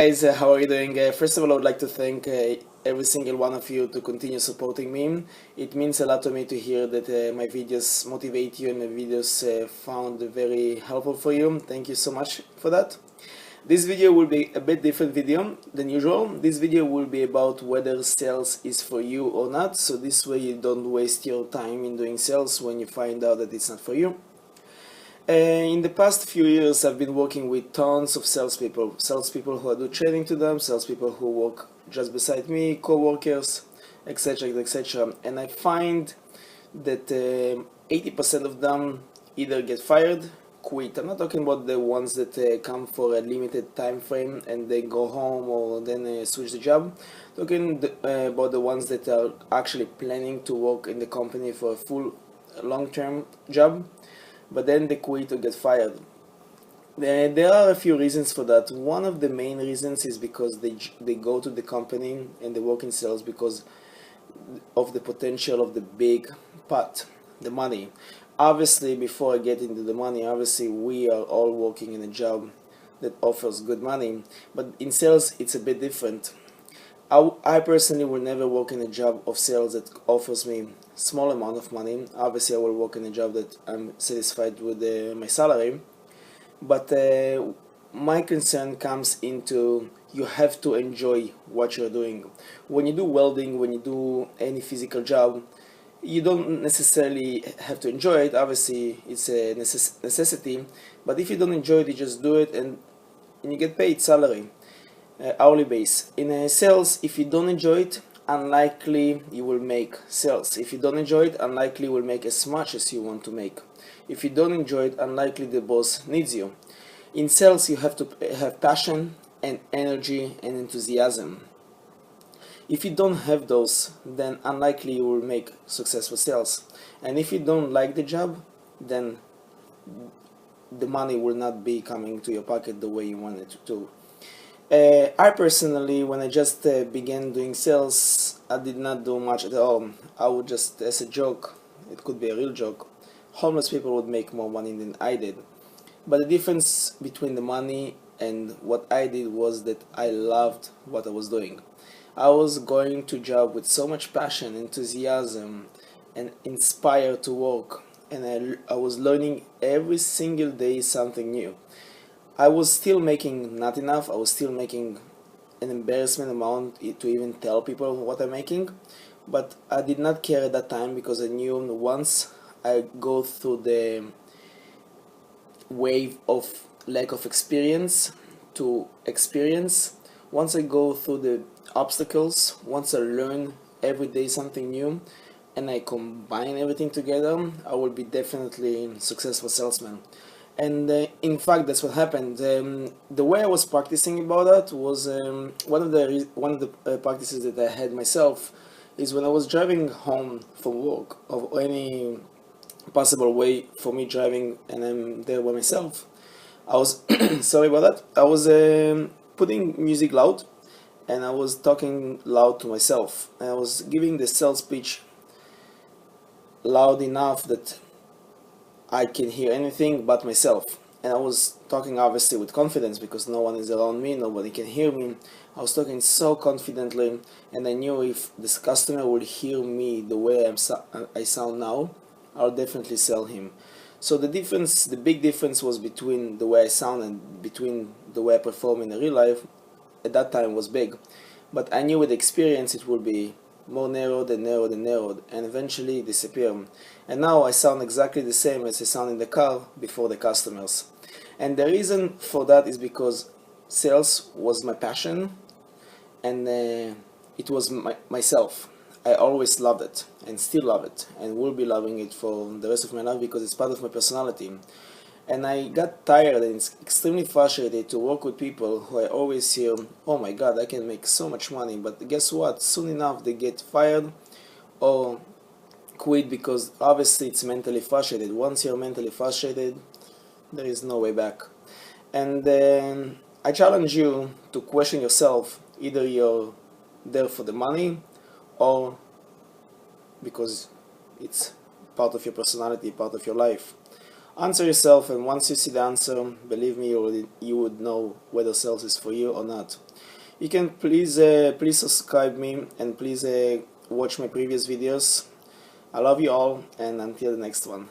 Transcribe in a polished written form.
Guys, how are you doing? First of all, I would like to thank every single one of you to continue supporting me. It means a lot to me to hear that my videos motivate you and my videos found very helpful for you. Thank you so much for that. This video will be a bit different video than usual. This video will be about whether sales is for you or not, so this way you don't waste your time in doing sales when you find out that it's not for you. In the past few years, I've been working with tons of salespeople who I do training to them, salespeople who work just beside me, co-workers, etc., etc. And I find that 80% of them either get fired, quit. I'm not talking about the ones that come for a limited time frame and they go home or then switch the job. Talking about the ones that are actually planning to work in the company for a full long-term job, but then they quit or get fired. There are a few reasons for that. One of the main reasons is because they go to the company and they work in sales because of the potential of the big pot, the money. Obviously, before I get into the money, obviously we are all working in a job that offers good money, but in sales it's a bit different. I personally will never work in a job of sales that offers me small amount of money. Obviously, I will work in a job that I'm satisfied with my salary. But my concern comes into you have to enjoy what you're doing. When you do welding, when you do any physical job, you don't necessarily have to enjoy it. Obviously, it's a necessity. But if you don't enjoy it, you just do it and you get paid salary. Hourly base. In sales, if you don't enjoy it, unlikely you will make sales. If you don't enjoy it, unlikely you will make as much as you want to make. If you don't enjoy it, unlikely the boss needs you. In sales, you have to have passion and energy and enthusiasm. If you don't have those, then unlikely you will make successful sales. And if you don't like the job, then the money will not be coming to your pocket the way you want it to. I personally, when I just began doing sales, I did not do much at all. I would just, as a joke, it could be a real joke, homeless people would make more money than I did. But the difference between the money and what I did was that I loved what I was doing. I was going to job with so much passion, enthusiasm, and inspired to work, and I was learning every single day something new. I was still making not enough. I was still making an embarrassment amount to even tell people what I'm making, but I did not care at that time because I knew once I go through the wave of lack of experience to experience, once I go through the obstacles, once I learn every day something new, and I combine everything together, I will be definitely a successful salesman. And in fact, that's what happened. The way I was practicing about that was one of the practices that I had myself is when I was driving home from work, or any possible way for me driving, and I'm there by myself. I was sorry about that. I was putting music loud, and I was talking loud to myself. And I was giving the sales pitch loud enough that I can hear anything but myself. And I was talking obviously with confidence because no one is around me, nobody can hear me. I was talking so confidently, and I knew if this customer would hear me the way I sound now, I'll definitely sell him. So the big difference was between the way I sound and between the way I perform in the real life. At that time was big, but I knew with experience it would be more narrowed and narrowed and narrowed, and eventually disappear. And now I sound exactly the same as I sound in the car before the customers. And the reason for that is because sales was my passion, and it was myself. I always loved it and still love it and will be loving it for the rest of my life because it's part of my personality. And I got tired and extremely frustrated to work with people who I always hear, oh my god, I can make so much money, but guess what? Soon enough they get fired or quit because obviously it's mentally frustrated. Once you're mentally frustrated, there is no way back. And then I challenge you to question yourself, either you're there for the money or because it's part of your personality, part of your life. Answer yourself, and once you see the answer, believe me, you would know whether sales is for you or not. You can please subscribe me, and please watch my previous videos. I love you all, and until the next one.